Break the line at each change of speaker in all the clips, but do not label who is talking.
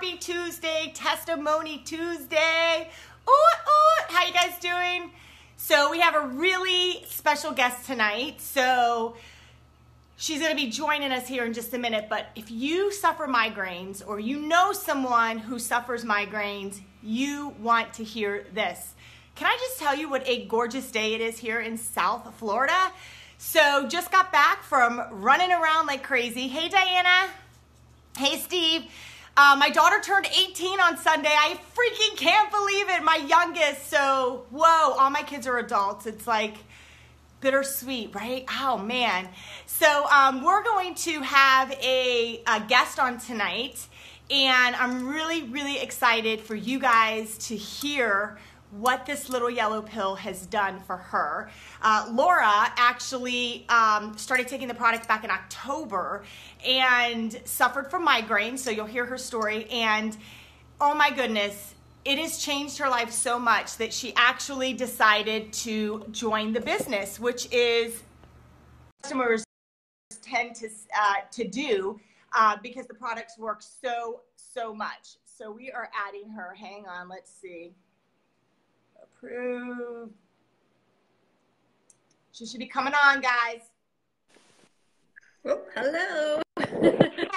Happy Tuesday, Testimony Tuesday. Ooh, ooh, how you guys doing? So we have a really special guest tonight. So she's going to be joining us here in just a minute. But if you suffer migraines or you know someone who suffers migraines, you want to hear this. Can I just tell you what a gorgeous day it is here in South Florida? So just got back from running around like crazy. Hey, Diana. Hey, Steve. My daughter turned 18 on Sunday. I freaking can't believe it. My youngest. So, whoa, all my kids are adults. It's like bittersweet, right? Oh, man. So we're going to have a guest on tonight. And I'm really, really excited for you guys to hear what this little yellow pill has done for her. Laura actually started taking the product back in October and suffered from migraines, so you'll hear her story. And oh my goodness, it has changed her life so much that she actually decided to join the business, which is customers tend to do because the products work so much. So we are adding her. Hang on, let's see. Approve. She should be coming on, guys.
Oh, hello.
Hey, Laura.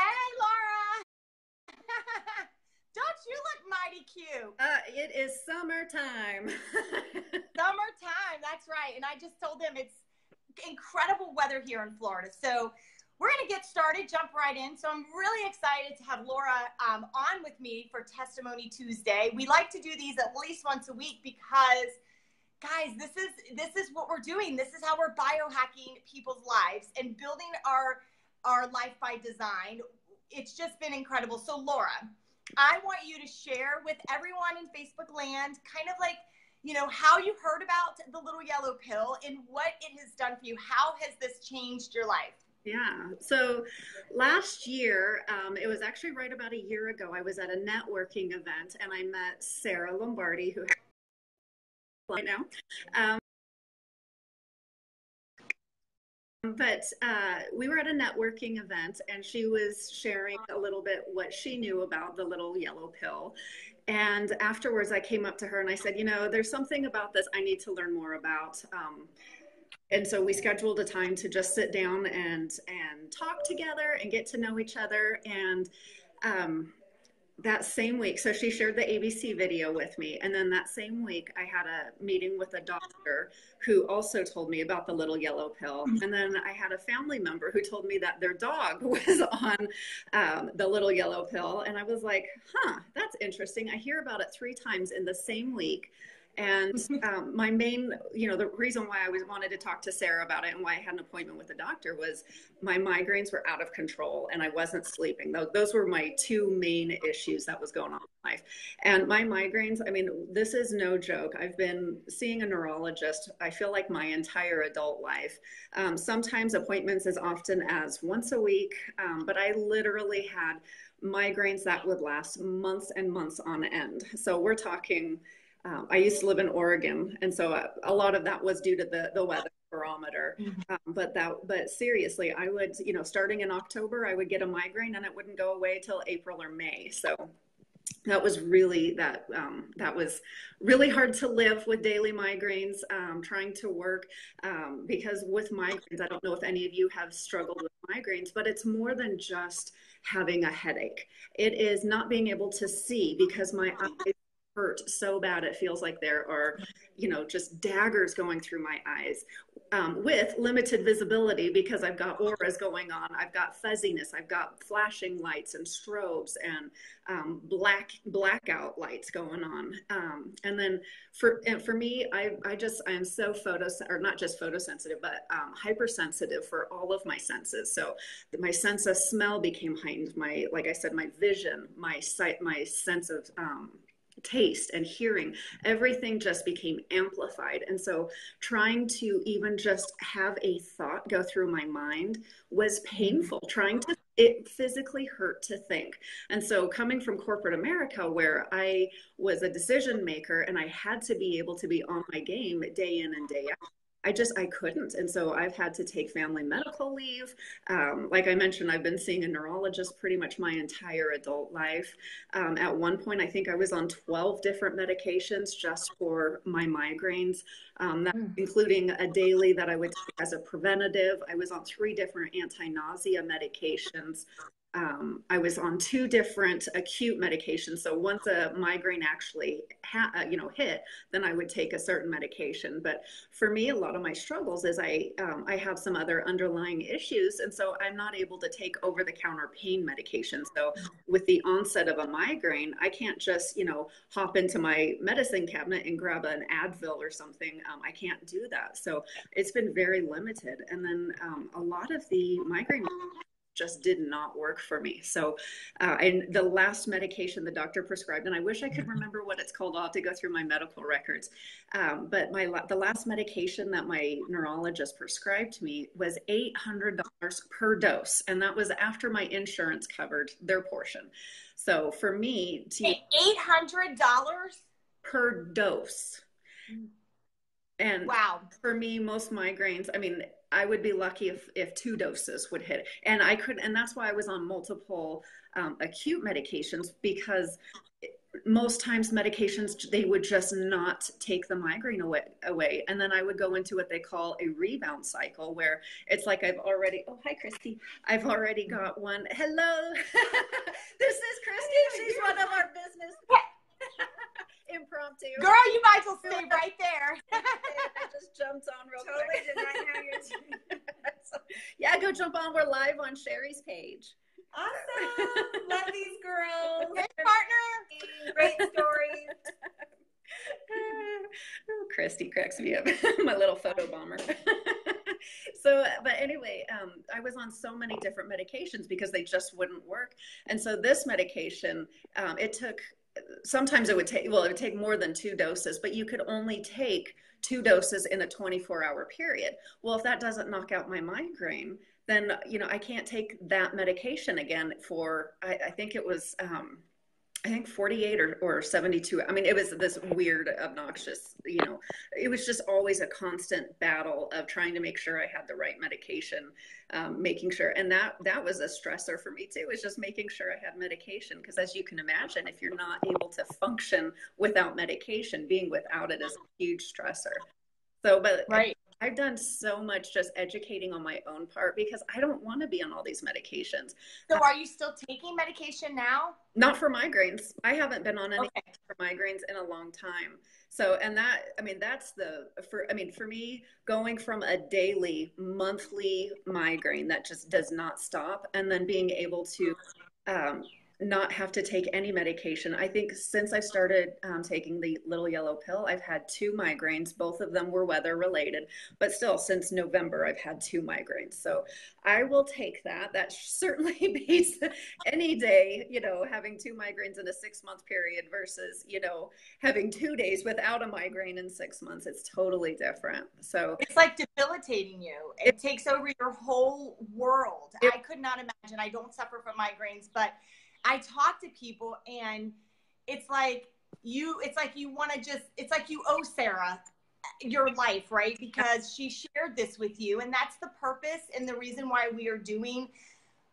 Don't you look mighty cute?
It is summertime.
Summertime, that's right. And I just told them it's incredible weather here in Florida. So we're going to get started, jump right in. So I'm really excited to have Laura on with me for Testimony Tuesday. We like to do these at least once a week because, guys, this is what we're doing. This is how we're biohacking people's lives and building our life by design. It's just been incredible. So Laura, I want you to share with everyone in Facebook land kind of like, you know, how you heard about the little yellow pill and what it has done for you. How has this changed your life?
Yeah. So last year, it was actually right about a year ago, I was at a networking event and I met Sarah Lombardi, who right now. But we were at a networking event and she was sharing a little bit what she knew about the little yellow pill. And afterwards I came up to her and I said, you know, there's something about this I need to learn more about. And so we scheduled a time to just sit down and talk together and get to know each other. And that same week, so she shared the ABC video with me. And then that same week, I had a meeting with a doctor who also told me about the little yellow pill. And then I had a family member who told me that their dog was on the little yellow pill. And I was like, huh, that's interesting. I hear about it 3 times in the same week. And my main, you know, the reason why I wanted to talk to Sarah about it and why I had an appointment with the doctor was my migraines were out of control and I wasn't sleeping. Those were my 2 main issues that was going on in life. And my migraines, I mean, this is no joke. I've been seeing a neurologist, I feel like my entire adult life. Sometimes appointments as often as once a week, but I literally had migraines that would last months and months on end. So we're talking... I used to live in Oregon, and so a lot of that was due to the weather barometer. But seriously, I would, you know, starting in October, I would get a migraine, and it wouldn't go away till April or May. So that was really that was really hard to live with daily migraines, trying to work because with migraines, I don't know if any of you have struggled with migraines, but it's more than just having a headache. It is not being able to see because my eyes hurt so bad it feels like there are, you know, just daggers going through my eyes, with limited visibility because I've got auras going on, I've got fuzziness, I've got flashing lights and strobes and blackout lights going on, and then for me, I am so not just photosensitive but hypersensitive for all of my senses. So my sense of smell became heightened, like I said, my vision, my sight, my sense of taste and hearing, everything just became amplified. And so trying to even just have a thought go through my mind was painful. It physically hurt to think. And so coming from corporate America, where I was a decision maker and I had to be able to be on my game day in and day out, I couldn't. And so I've had to take family medical leave. Like I mentioned, I've been seeing a neurologist pretty much my entire adult life. At one point, I think I was on 12 different medications just for my migraines, that, including a daily that I would take as a preventative. I was on 3 different anti-nausea medications. I was on 2 different acute medications. So once a migraine actually hit, then I would take a certain medication. But for me, a lot of my struggles is I have some other underlying issues, and so I'm not able to take over-the-counter pain medication. So with the onset of a migraine, I can't just hop into my medicine cabinet and grab an Advil or something. I can't do that. So it's been very limited. And then a lot of the migraine just did not work for me. So, and the last medication the doctor prescribed, and I wish I could remember what it's called. I'll have to go through my medical records. But the last medication that my neurologist prescribed to me was $800 per dose. And that was after my insurance covered their portion. So for me to
$800
per dose. And
wow.
For me, most migraines, I mean, I would be lucky if 2 doses would hit. And that's why I was on multiple acute medications, because most times medications, they would just not take the migraine away. And then I would go into what they call a rebound cycle, where it's like oh, hi, Christy. I've already got one. Hello. This is Christy. She's one of our business impromptu.
Girl, you might as well stay right there.
I just jumped on real quick.
Totally did not know you
So, yeah, go jump on. We're live on Sherry's page.
Awesome. Love these girls.
Hey, partner.
Great stories.
Oh, Christy cracks me up. My little photo bomber. So, but anyway, I was on so many different medications because they just wouldn't work. And so this medication, sometimes it would take more than 2 doses, but you could only take 2 doses in a 24-hour period. Well, if that doesn't knock out my migraine, then, I can't take that medication again for, I think it was, 48 or 72. I mean, it was this weird, obnoxious, it was just always a constant battle of trying to make sure I had the right medication, making sure. And that was a stressor for me too, was just making sure I had medication. Because as you can imagine, if you're not able to function without medication, being without it is a huge stressor. So, but
right.
I've done so much just educating on my own part, because I don't want to be on all these medications.
So are you still taking medication now?
Not for migraines. I haven't been on any for migraines in a long time. So, and for me, going from a daily, monthly migraine that just does not stop, and then being able to not have to take any medication. I think since I started taking the little yellow pill, I've had 2 migraines. Both of them were weather related, but still since November, I've had 2 migraines. So I will take that. That certainly beats any day, having 2 migraines in a 6-month period versus, having 2 days without a migraine in 6 months. It's totally different. So
it's like debilitating you. It takes over your whole world. I could not imagine. I don't suffer from migraines, but I talk to people, and it's like you owe Sarah your life, right? Because she shared this with you, and that's the purpose and the reason why we are doing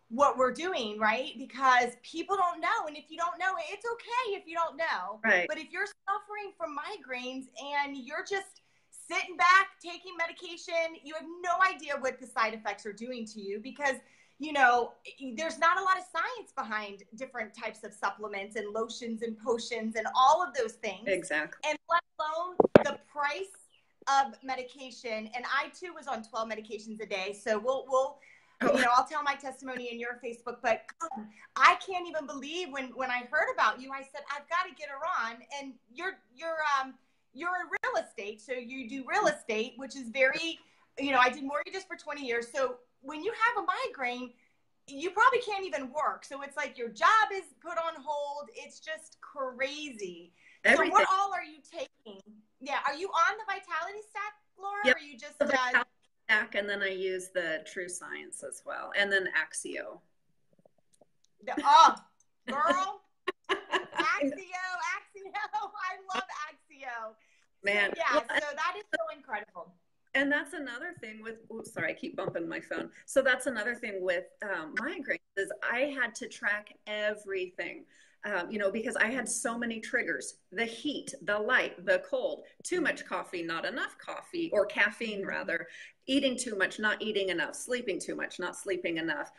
what we're doing, right? Because people don't know. And if you don't know, it's okay if you don't know.
Right.
But if you're suffering from migraines and you're just sitting back, taking medication, you have no idea what the side effects are doing to you, because there's not a lot of science behind different types of supplements and lotions and potions and all of those things.
Exactly.
And let alone the price of medication. And I too was on 12 medications a day. So we'll I'll tell my testimony in your Facebook, but I can't even believe when I heard about you, I said, I've got to get her on. And you're in real estate. So you do real estate, which is very, I did mortgages for 20 years. So when you have a migraine, you probably can't even work. So it's like your job is put on hold. It's just crazy.
Everything.
So what all are you taking? Yeah. Are you on the Vitality Stack, Laura?
Yep.
Or are you just...
Stack, and then I use the True Science as well. And then Axio.
Girl. Axio. I love Axio.
Man.
So, yeah. So that is so incredible.
And that's another thing with, oops, sorry, I keep bumping my phone. So that's another thing with migraines is I had to track everything, because I had so many triggers: the heat, the light, the cold, too much coffee, not enough coffee, or caffeine rather, eating too much, not eating enough, sleeping too much, not sleeping enough.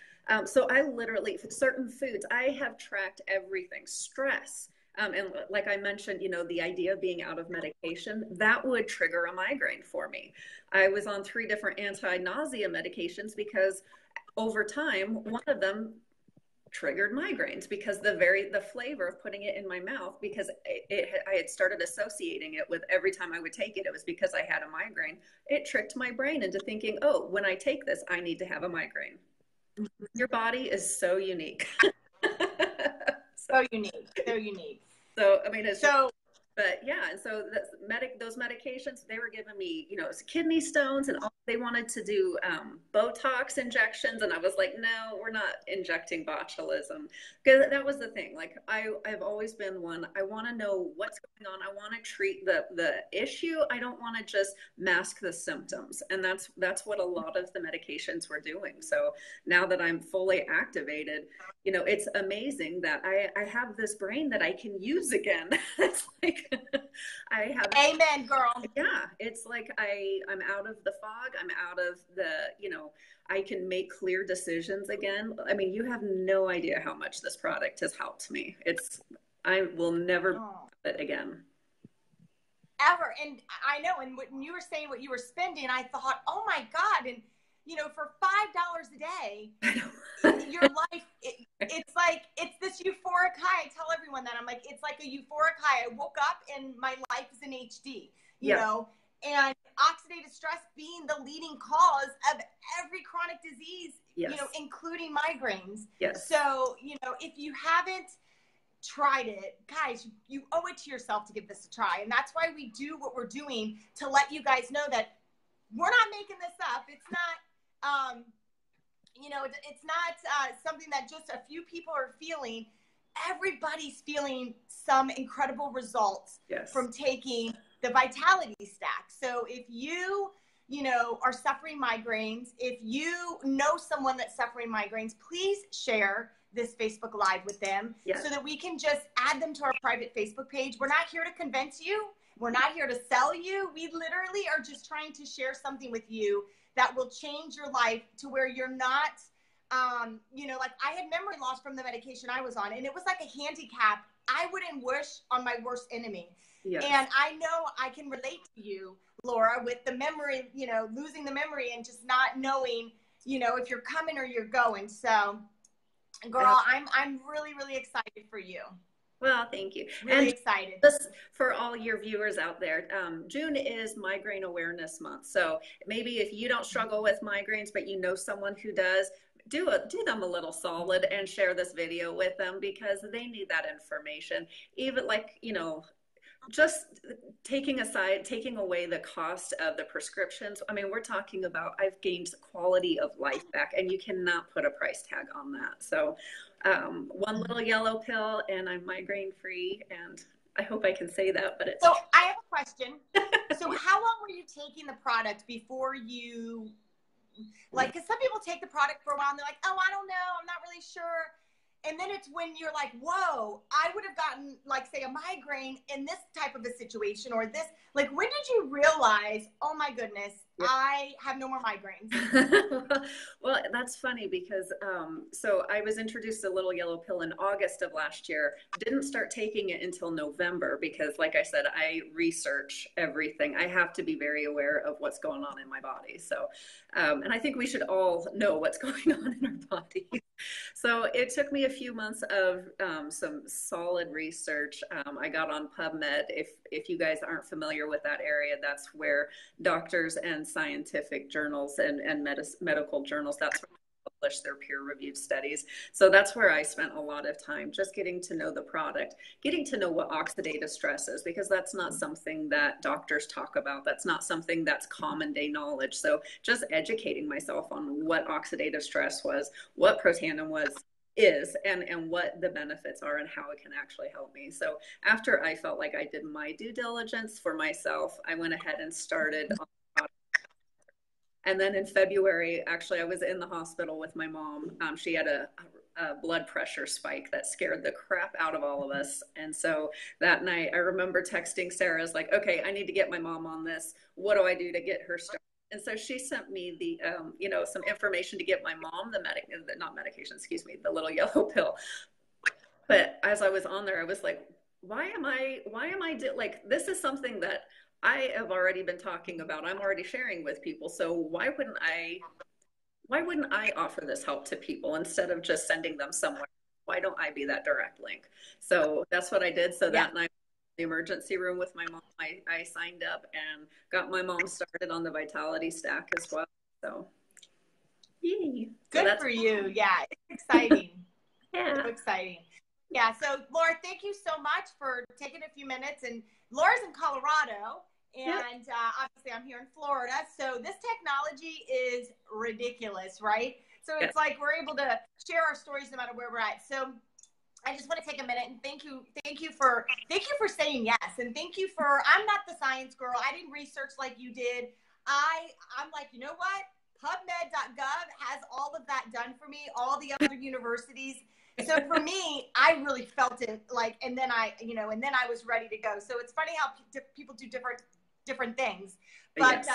So I literally, for certain foods, I have tracked everything. Stress. And like I mentioned, the idea of being out of medication, that would trigger a migraine for me. I was on 3 different anti-nausea medications because over time, one of them triggered migraines because the flavor of putting it in my mouth, because I had started associating it with every time I would take it, it was because I had a migraine. It tricked my brain into thinking, oh, when I take this, I need to have a migraine. Your body is so unique.
So unique, so unique.
So, I mean, it's
so
but yeah, and so those medications, they were giving me, kidney stones, and they wanted to do Botox injections, and I was like, no, we're not injecting botulism, because that was the thing. Like I've always been one. I want to know what's going on. I want to treat the issue. I don't want to just mask the symptoms, and that's what a lot of the medications were doing. So now that I'm fully activated, it's amazing that I have this brain that I can use again. It's like I have,
amen, girl.
yeah, it's like I'm out of the fog. I'm out of I can make clear decisions again. I mean, you have no idea how much this product has helped me. I will never do it again.
Ever. And I know, and when you were saying what you were spending, I thought, oh my God. And for $5 a day, your life, it's like, it's this euphoric high. I tell everyone that. I'm like, it's like a euphoric high. I woke up and my life is in HD, you know, and oxidative stress being the leading cause of every chronic disease, including migraines.
Yes.
So, if you haven't tried it, guys, you owe it to yourself to give this a try. And that's why we do what we're doing, to let you guys know that we're not making this up. It's not, it's not something that just a few people are feeling. Everybody's feeling some incredible results from taking the Vitality Stack. So if you, are suffering migraines, if you know someone that's suffering migraines, please share this Facebook Live with them so that we can just add them to our private Facebook page. We're not here to convince you. We're not here to sell you. We literally are just trying to share something with you that will change your life to where you're not, like I had memory loss from the medication I was on, and it was like a handicap I wouldn't wish on my worst enemy. Yes. And I know I can relate to you, Laura, with the memory, losing the memory and just not knowing, if you're coming or you're going. So, girl, I'm really, really excited for you.
Well, thank you.
Really excited.
For all your viewers out there, June is Migraine Awareness Month. So maybe if you don't struggle with migraines, but you know someone who does, do them a little solid and share this video with them, because they need that information. Even just taking away the cost of the prescriptions. I mean, we're talking about, I've gained quality of life back, and you cannot put a price tag on that. So one little yellow pill and I'm migraine free, and I hope I can say that, but it's...
So I have a question. So how long were you taking the product before you, because some people take the product for a while and they're like, oh, I don't know, I'm not really sure. And then it's when you're like, whoa, I would have gotten, say, a migraine in this type of a situation, or this, when did you realize, oh my goodness, I have no more migraines?
Well, that's funny because, so I was introduced to the little yellow pill in August of last year. Didn't start taking it until November because, like I said, I research everything. I have to be very aware of what's going on in my body. So, and I think we should all know what's going on in our bodies. So it took me a few months of some solid research. I got on PubMed. If you guys aren't familiar with that area, that's where doctors and scientific journals and medical journals, that's where they publish their peer-reviewed studies. So that's where I spent a lot of time just getting to know the product, getting to know what oxidative stress is, because that's not something that doctors talk about. That's not something that's common day knowledge. So just educating myself on what oxidative stress was, what Protandim is, and what the benefits are and how it can actually help me. So after I felt like I did my due diligence for myself, I went ahead and started on And then in February, actually, I was in the hospital with my mom. She had a blood pressure spike that scared the crap out of all of us. And so that night, I remember texting Sarah, "Is like, okay, I need to get my mom on this. What do I do to get her started?" And so she sent me the, some information to get my mom not medication, excuse me, the little yellow pill. But as I was on there, I was like, like, this is something that I have already been talking about. I'm already sharing with people. So why wouldn't I offer this help to people instead of just sending them somewhere? Why don't I be that direct link? So that's what I did. So that night, the emergency room with my mom, I signed up and got my mom started on the Vitality Stack as well. So, yay.
Good for you. Yeah, it's exciting.
Yeah.
So exciting. Yeah, so Laura, thank you so much for taking a few minutes. And Laura's in Colorado, and obviously I'm here in Florida. So this technology is ridiculous, right? So it's like we're able to share our stories no matter where we're at. So I just want to take a minute and thank you for saying yes, and thank you for. I'm not the science girl. I didn't research like you did. I'm like, you know what? PubMed.gov has all of that done for me. All the other universities. So for me, I really felt it like, and then I was ready to go. So it's funny how people do different things, but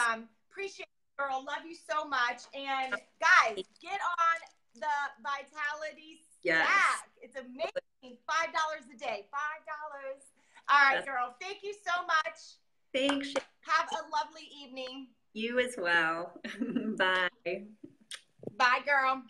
appreciate it, girl. Love you so much. And guys, get on the Vitality Stack. It's amazing. $5 a day. $5. All right, girl. Thank you so much.
Thanks.
Have a lovely evening.
You as well. Bye.
Bye, girl.